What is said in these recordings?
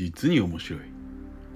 実に面白い。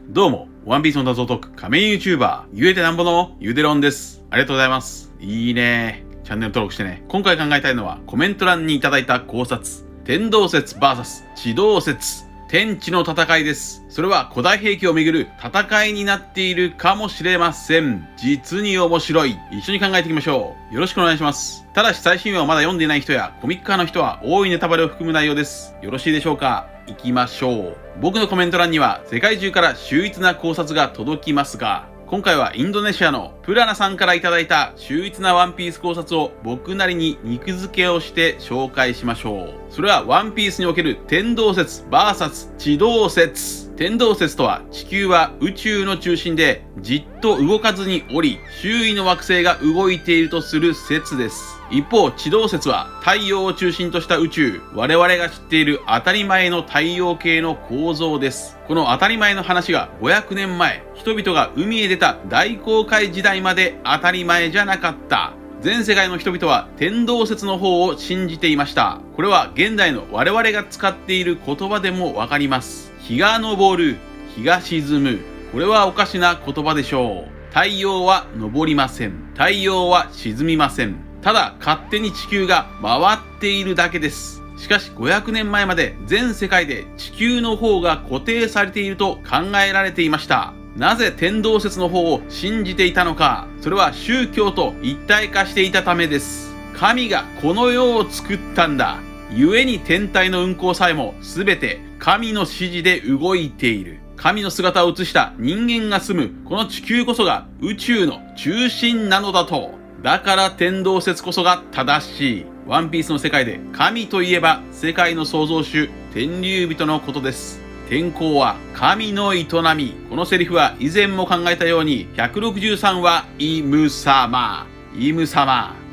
どうも、ワンピースの謎を解く仮面 YouTuber、言えてなんぼのゆでろんです。ありがとうございます。いいね。チャンネル登録してね。今回考えたいのはコメント欄にいただいた考察。天動説 VS 地動説。天地の戦いです。それは古代兵器をめぐる戦いになっているかもしれません。実に面白い。一緒に考えていきましょう。よろしくお願いします。ただし最新話をまだ読んでいない人やコミック派の人は多いネタバレを含む内容です。よろしいでしょうか？行きましょう。僕のコメント欄には世界中から秀逸な考察が届きますが、今回はインドネシアのプラナさんからいただいた秀逸なワンピース考察を僕なりに肉付けをして紹介しましょう。それはワンピースにおける天動説 VS 地動説。天動説とは地球は宇宙の中心でじっと動かずにおり、周囲の惑星が動いているとする説です。一方、地動説は太陽を中心とした宇宙、我々が知っている当たり前の太陽系の構造です。この当たり前の話が500年前、人々が海へ出た大航海時代まで当たり前じゃなかった。全世界の人々は天動説の方を信じていました。これは現代の我々が使っている言葉でもわかります。日が昇る、日が沈む。これはおかしな言葉でしょう。太陽は昇りません。太陽は沈みません。ただ勝手に地球が回っているだけです。しかし500年前まで全世界で地球の方が固定されていると考えられていました。なぜ天動説の方を信じていたのか。それは宗教と一体化していたためです。神がこの世を作ったんだ。故に天体の運行さえも全て神の指示で動いている。神の姿を映した人間が住むこの地球こそが宇宙の中心なのだと。だから天動説こそが正しい。ワンピースの世界で神といえば世界の創造主天竜人のことです。天候は神の営み。このセリフは以前も考えたように163話イム様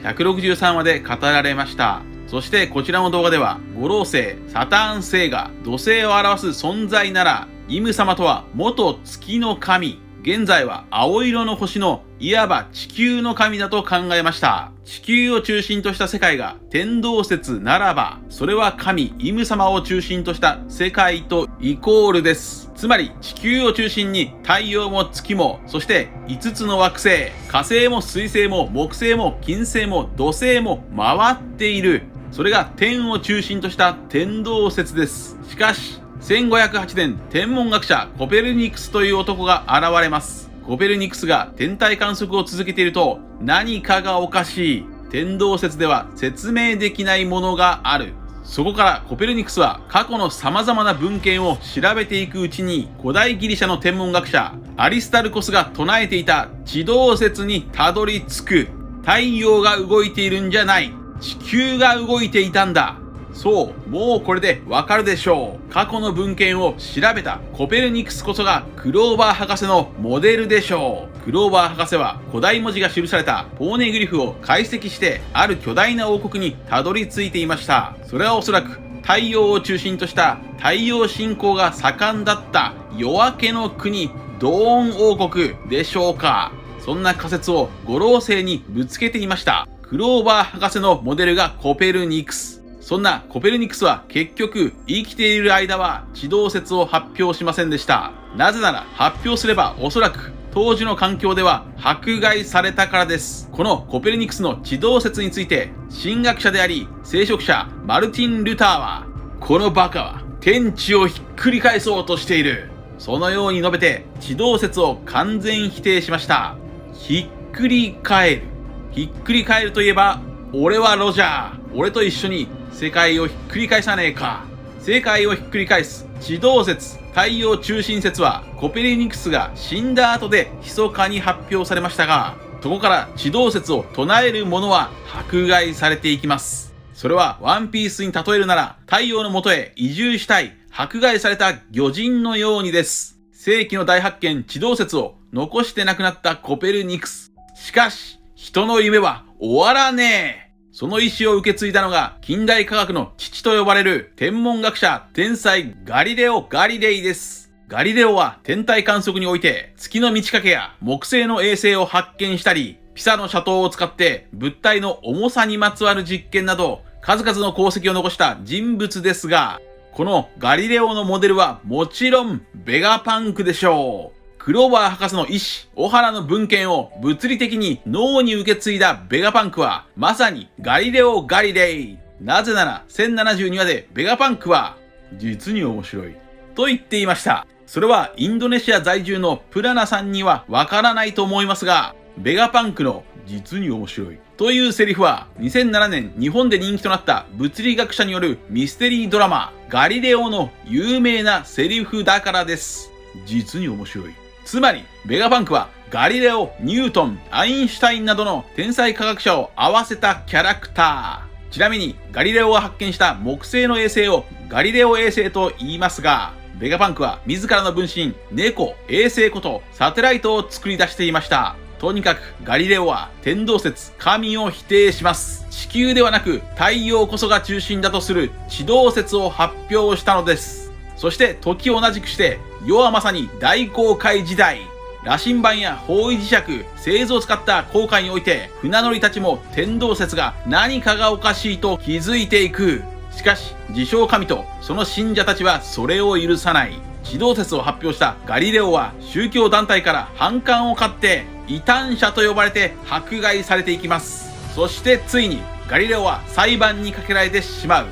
163話で語られました。そしてこちらの動画では五老星、サターン星が土星を表す存在なら、イム様とは元月の神、現在は青色の星のいわば地球の神だと考えました。地球を中心とした世界が天動説ならば、それは神イム様を中心とした世界とイコールです。つまり地球を中心に太陽も月も、そして5つの惑星、火星も水星も木星も金星も土星も回っている。それが天を中心とした天動説です。しかし1508年、天文学者コペルニクスという男が現れます。コペルニクスが天体観測を続けていると、何かがおかしい。天動説では説明できないものがある。そこからコペルニクスは過去の様々な文献を調べていくうちに、古代ギリシャの天文学者アリスタルコスが唱えていた地動説にたどり着く。太陽が動いているんじゃない。地球が動いていたんだ。そう、もうこれでわかるでしょう。過去の文献を調べたコペルニクスこそがクローバー博士のモデルでしょう。クローバー博士は古代文字が記されたポーネグリフを解析してある巨大な王国にたどり着いていました。それはおそらく太陽を中心とした太陽信仰が盛んだった夜明けの国ドーン王国でしょうか。そんな仮説を五老星にぶつけていました。クローバー博士のモデルがコペルニクス。そんなコペルニクスは結局生きている間は地動説を発表しませんでした。なぜなら発表すればおそらく当時の環境では迫害されたからです。このコペルニクスの地動説について神学者であり聖職者マルティン・ルターは、このバカは天地をひっくり返そうとしている。そのように述べて地動説を完全否定しました。ひっくり返る。ひっくり返るといえば、俺はロジャー。俺と一緒に世界をひっくり返さねえか。世界をひっくり返す地動説、太陽中心説はコペルニクスが死んだ後で密かに発表されましたが、そこから地動説を唱える者は迫害されていきます。それはワンピースに例えるなら、太陽の元へ移住したい迫害された魚人のようにです。世紀の大発見地動説を残して亡くなったコペルニクス。しかし人の夢は終わらねえ。その意志を受け継いだのが近代科学の父と呼ばれる天文学者天才ガリレオ・ガリレイです。ガリレオは天体観測において月の満ち欠けや木星の衛星を発見したり、ピサの斜塔を使って物体の重さにまつわる実験など数々の功績を残した人物ですが、このガリレオのモデルはもちろんベガパンクでしょう。クローバー博士の意志、小原の文献を物理的に脳に受け継いだベガパンクは、まさにガリレオ・ガリレイ。なぜなら、1072話でベガパンクは、実に面白い。と言っていました。それはインドネシア在住のプラナさんにはわからないと思いますが、ベガパンクの実に面白いというセリフは、2007年日本で人気となった物理学者によるミステリードラマ、ガリレオの有名なセリフだからです。実に面白い。つまり、ベガパンクはガリレオ、ニュートン、アインシュタインなどの天才科学者を合わせたキャラクター。ちなみに、ガリレオが発見した木星の衛星をガリレオ衛星と言いますが、ベガパンクは自らの分身、猫、衛星ことサテライトを作り出していました。とにかくガリレオは天動説、神を否定します。地球ではなく太陽こそが中心だとする地動説を発表したのです。そして時を同じくして世はまさに大航海時代。羅針盤や方位磁石、製図を使った航海において船乗りたちも天動説が何かがおかしいと気づいていく。しかし自称神とその信者たちはそれを許さない。地動説を発表したガリレオは宗教団体から反感を買って異端者と呼ばれて迫害されていきます。そしてついにガリレオは裁判にかけられてしまう。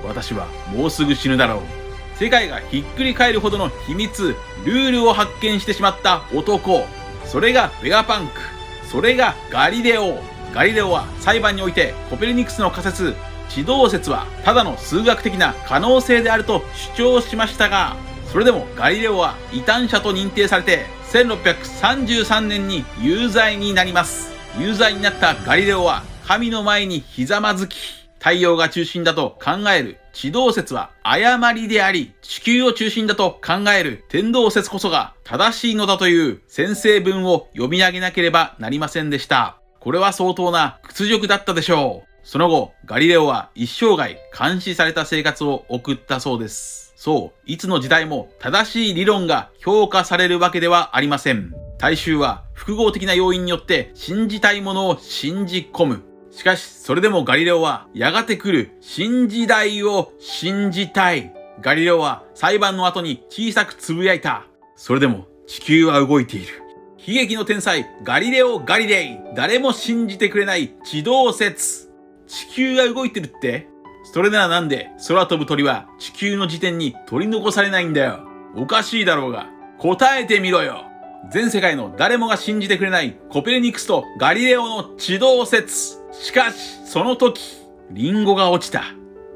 私はもうすぐ死ぬだろう。世界がひっくり返るほどの秘密、ルールを発見してしまった男。それがベガパンク。それがガリレオ。ガリレオは裁判においてコペルニクスの仮説、地動説はただの数学的な可能性であると主張しましたが、それでもガリレオは異端者と認定されて1633年に有罪になります。有罪になったガリレオは神の前にひざまずき、太陽が中心だと考える地動説は誤りであり、地球を中心だと考える天動説こそが正しいのだという宣誓文を読み上げなければなりませんでした。これは相当な屈辱だったでしょう。その後、ガリレオは一生涯監視された生活を送ったそうです。そう、いつの時代も正しい理論が評価されるわけではありません。大衆は複合的な要因によって信じたいものを信じ込む。しかし、それでもガリレオはやがて来る新時代を信じたい。ガリレオは裁判の後に小さくつぶやいた。それでも地球は動いている。悲劇の天才ガリレオ・ガリレイ。誰も信じてくれない地動説。地球が動いてるって？それならなんで空飛ぶ鳥は地球の時点に取り残されないんだよ。おかしいだろうが。答えてみろよ。全世界の誰もが信じてくれないコペルニクスとガリレオの地動説。しかし、その時、リンゴが落ちた。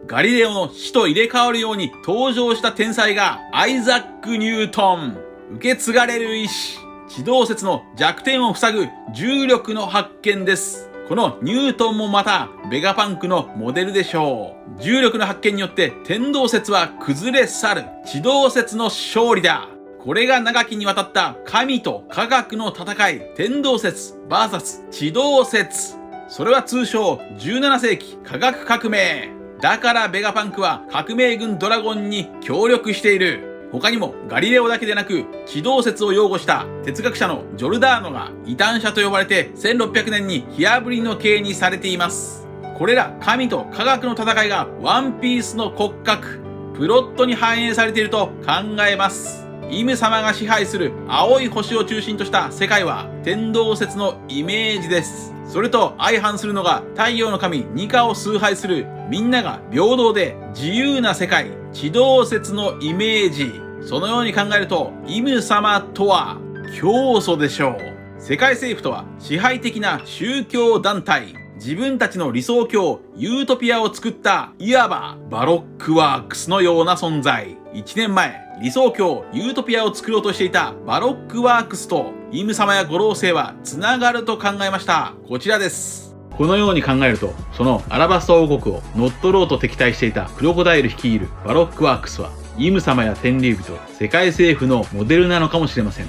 ガリレオの死と入れ替わるように登場した天才がアイザック・ニュートン。受け継がれる意志。地動説の弱点を塞ぐ重力の発見です。このニュートンもまたベガパンクのモデルでしょう。重力の発見によって天動説は崩れ去る。地動説の勝利だ。これが長きにわたった神と科学の戦い。天動説 VS 地動説。それは通称17世紀科学革命。だからベガパンクは革命軍ドラゴンに協力している。他にもガリレオだけでなく地動説を擁護した哲学者のジョルダーノが異端者と呼ばれて1600年に火あぶりの刑にされています。これら神と科学の戦いがワンピースの骨格、プロットに反映されていると考えます。イム様が支配する青い星を中心とした世界は天動説のイメージです。それと相反するのが太陽の神ニカを崇拝するみんなが平等で自由な世界、地動説のイメージ。そのように考えるとイム様とは教祖でしょう。世界政府とは支配的な宗教団体。自分たちの理想郷ユートピアを作ったいわばバロックワークスのような存在。1年前理想郷ユートピアを作ろうとしていたバロックワークスとイム様や五老星はつながると考えました。こちらです。このように考えると、そのアラバスタ王国を乗っ取ろうと敵対していたクロコダイル率いるバロックワークスはイム様や天竜人、世界政府のモデルなのかもしれません。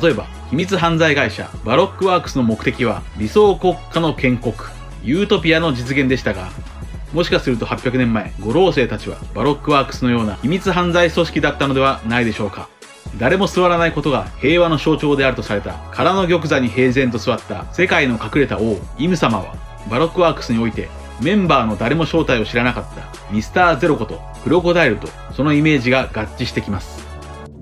例えば秘密犯罪会社バロックワークスの目的は理想国家の建国、ユートピアの実現でしたが、もしかすると800年前、五老星たちはバロックワークスのような秘密犯罪組織だったのではないでしょうか。誰も座らないことが平和の象徴であるとされた空の玉座に平然と座った世界の隠れた王イム様はバロックワークスにおいてメンバーの誰も正体を知らなかったミスターゼロことクロコダイルとそのイメージが合致してきます。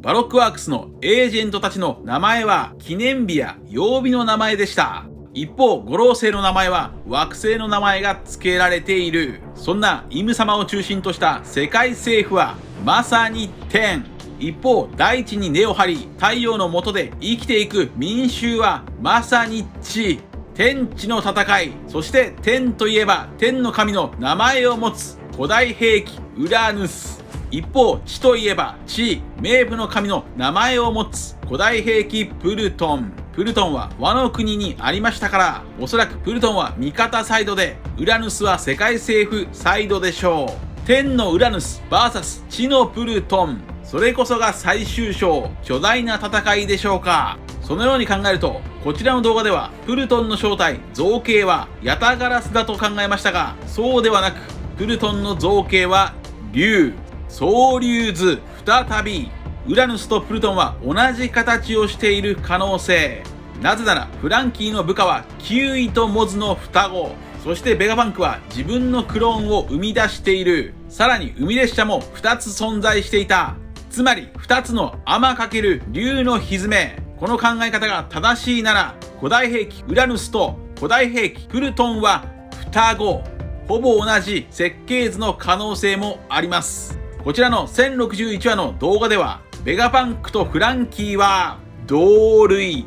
バロックワークスのエージェントたちの名前は記念日や曜日の名前でした。一方、五老星の名前は惑星の名前が付けられている。そんなイム様を中心とした世界政府はまさに天。一方、大地に根を張り太陽の下で生きていく民衆はまさに地。天地の戦い、そして天といえば天の神の名前を持つ古代兵器ウラヌス。一方、地といえば地、冥府の神の名前を持つ古代兵器プルトン。プルトンはワノ国にありましたから、おそらくプルトンは味方サイドで、ウラヌスは世界政府サイドでしょう。天のウラヌス VS 地のプルトン。それこそが最終章、巨大な戦いでしょうか。そのように考えると、こちらの動画ではプルトンの正体、造形はヤタガラスだと考えましたが、そうではなく、プルトンの造形は竜。総竜図再び。ウラヌスとプルトンは同じ形をしている可能性。なぜならフランキーの部下はキウイとモズの双子。そしてベガバンクは自分のクローンを生み出している。さらに海列車も2つ存在していた。つまり2つの天×竜の蹄。この考え方が正しいなら、古代兵器ウラヌスと古代兵器プルトンは双子。ほぼ同じ設計図の可能性もあります。こちらの1061話の動画では、ベガパンクとフランキーは同類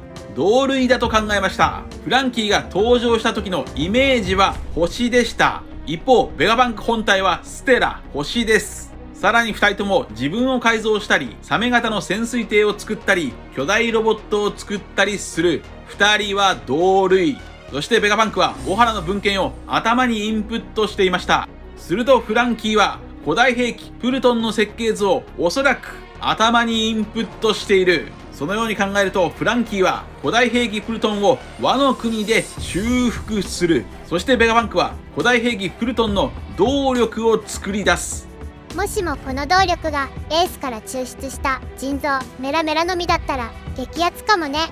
だと考えました。フランキーが登場した時のイメージは星でした。一方、ベガパンク本体はステラ、星です。さらに2人とも自分を改造したり、サメ型の潜水艇を作ったり、巨大ロボットを作ったりする。2人は同類。そしてベガパンクはオハラの文献を頭にインプットしていました。するとフランキーは古代兵器プルトンの設計図をおそらく頭にインプットしている。そのように考えると、フランキーは古代兵器プルトンをワノ国で修復する。そしてベガバンクは古代兵器プルトンの動力を作り出す。もしもこの動力がエースから抽出した腎臓メラメラの実だったら激アツかもね。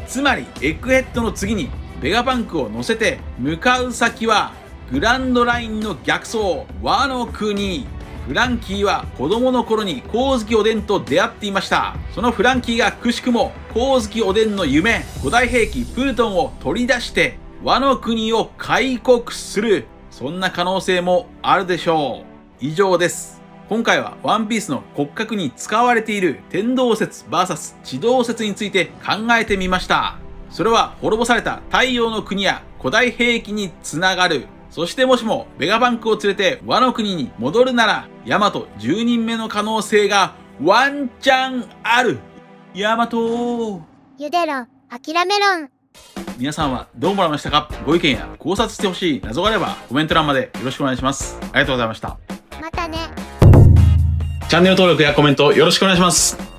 つまりエッグヘッドの次にベガバンクを乗せて向かう先はグランドラインの逆走、ワノ国。フランキーは子供の頃に光月おでんと出会っていました。そのフランキーがくしくも光月おでんの夢、古代兵器プルトンを取り出してワノ国を開国する。そんな可能性もあるでしょう。以上です。今回はワンピースの骨格に使われている天動説 VS 地動説について考えてみました。それは滅ぼされた太陽の国や古代兵器につながる。そしてもしもベガバンクを連れてワノ国に戻るなら、ヤマト10人目の可能性がワンチャンある。ヤマトゆでろん、諦めろん。皆さんはどう思われましたか？ご意見や考察してほしい謎があればコメント欄までよろしくお願いします。ありがとうございました。またね。チャンネル登録やコメントよろしくお願いします。